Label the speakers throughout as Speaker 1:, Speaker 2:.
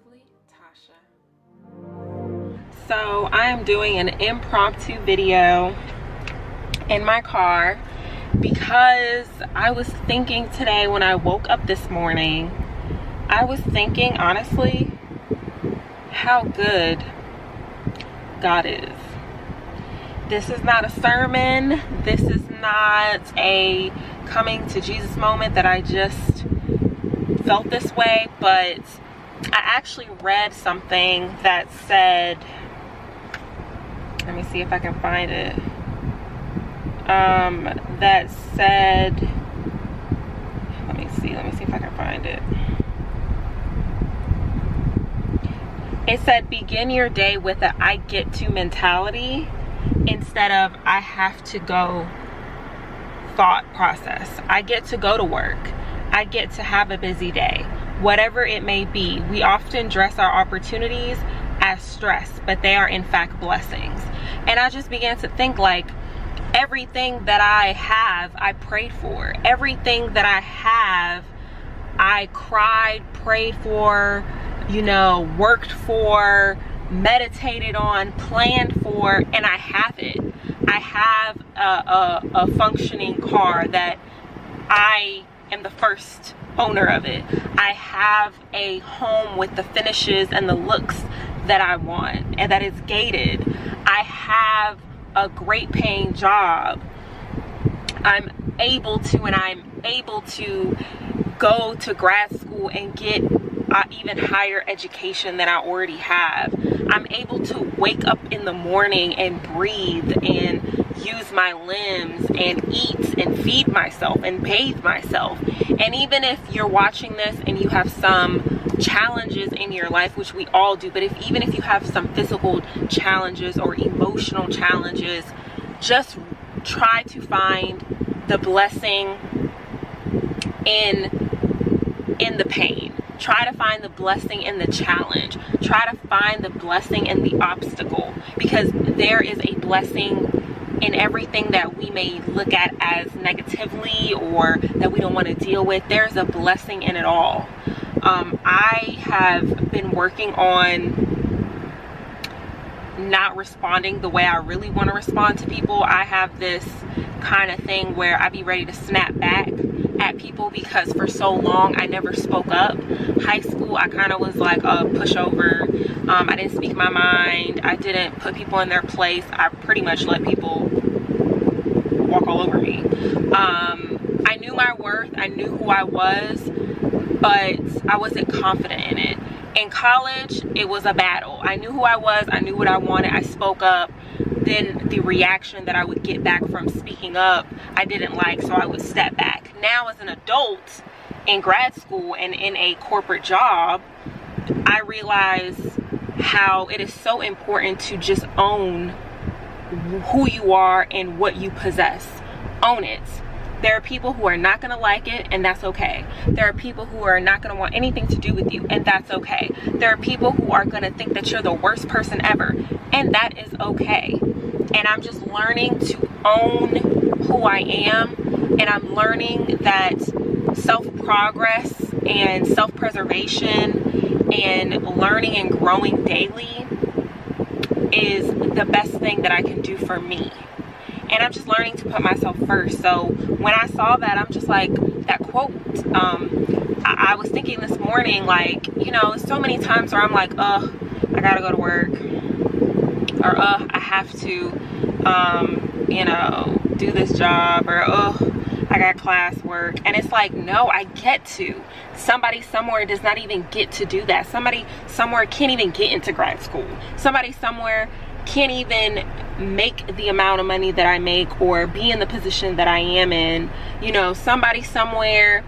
Speaker 1: Impulsively, Tasha. So I am doing an impromptu video in my car because I was thinking today when I woke up this morning, I was thinking honestly how good God is. This is not a sermon. This is not a coming to Jesus moment that I just felt this way, but I actually read something that said, let me see if I can find it, that said, let me see if I can find it. It said, begin your day with a I get to mentality instead of I have to go thought process. I get to go to work. I get to have a busy day. Whatever it may be, we often dress our opportunities as stress, but they are in fact blessings. And I just began to think, like, everything that I have, I prayed for. Everything that I have, I cried, prayed for, worked for, meditated on, planned for, and I have it. I have a functioning car that I am the first owner of it. I have a home with the finishes and the looks that I want and that is gated. I have a great paying job. I'm able to go to grad school and get even higher education than I already have. I'm able to wake up in the morning and breathe and use my limbs and eat and feed myself and bathe myself. And even if you're watching this and you have some challenges in your life, which we all do, but even if you have some physical challenges or emotional challenges, just try to find the blessing in the pain. Try to find the blessing in the challenge. Try to find the blessing in the obstacle, because there is a blessing in everything that we may look at as negatively or that we don't want to deal with. There's a blessing in it all. I have been working on not responding the way I really want to respond to people. I have this kind of thing where I be ready to snap back at people because for so long I never spoke up. High school, I kind of was like a pushover. I didn't speak my mind. I didn't put people in their place. I pretty much let people walk all over me. I knew my worth. I knew who I was, but I wasn't confident in it. In college, it was a battle. I knew who I was. I knew what I wanted. I spoke up. Then the reaction that I would get back from speaking up, I didn't like, so I would step back. Now as an adult in grad school and in a corporate job, I realize how it is so important to just own who you are and what you possess. Own it. There are people who are not going to like it, and that's okay. There are people who are not going to want anything to do with you, and that's okay. There are people who are going to think that you're the worst person ever, and that is okay. And I'm just learning to own who I am, and I'm learning that self-progress and self-preservation and learning and growing daily is the best thing that I can do for me. And I'm just learning to put myself first. So when I saw that, I'm just like, that quote, I was thinking this morning, like, so many times where I'm like, I gotta go to work, or I have to, do this job, or I got classwork. And it's like, no, I get to. Somebody somewhere does not even get to do that. Somebody somewhere can't even get into grad school. Somebody somewhere can't even make the amount of money that I make or be in the position that I am in. Somebody somewhere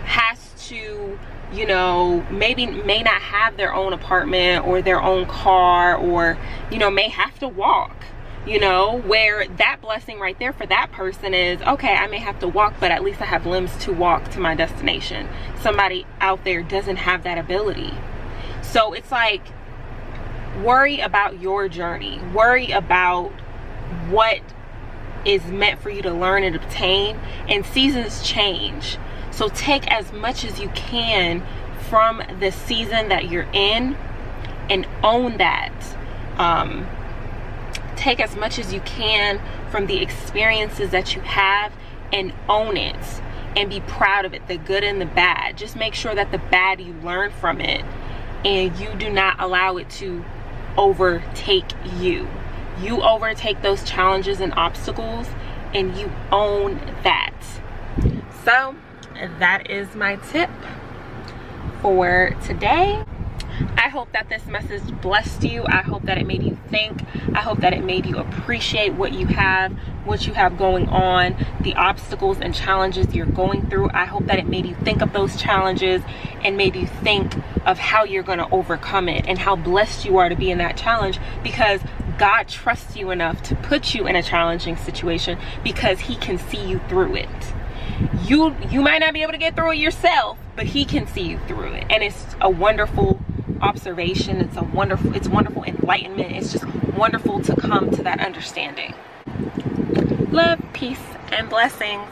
Speaker 1: has to, may not have their own apartment or their own car, or, may have to walk, where that blessing right there for that person is, okay, I may have to walk, but at least I have limbs to walk to my destination. Somebody out there doesn't have that ability. So it's like, worry about your journey. Worry about what is meant for you to learn and obtain. And seasons change. So take as much as you can from the season that you're in and own that. Take as much as you can from the experiences that you have and own it, and be proud of it, the good and the bad. Just make sure that the bad, you learn from it, and you do not allow it to overtake you. You overtake those challenges and obstacles, and you own that. So that is my tip for today. I hope that this message blessed you. I hope that it made you think. I hope that it made you appreciate what you have going on, the obstacles and challenges you're going through. I hope that it made you think of those challenges and made you think of how you're going to overcome it, and how blessed you are to be in that challenge, because God trusts you enough to put you in a challenging situation because he can see you through it. You might not be able to get through it yourself, but he can see you through it. And it's a wonderful observation. It's wonderful enlightenment. It's just wonderful to come to that understanding. Love, peace, and blessings.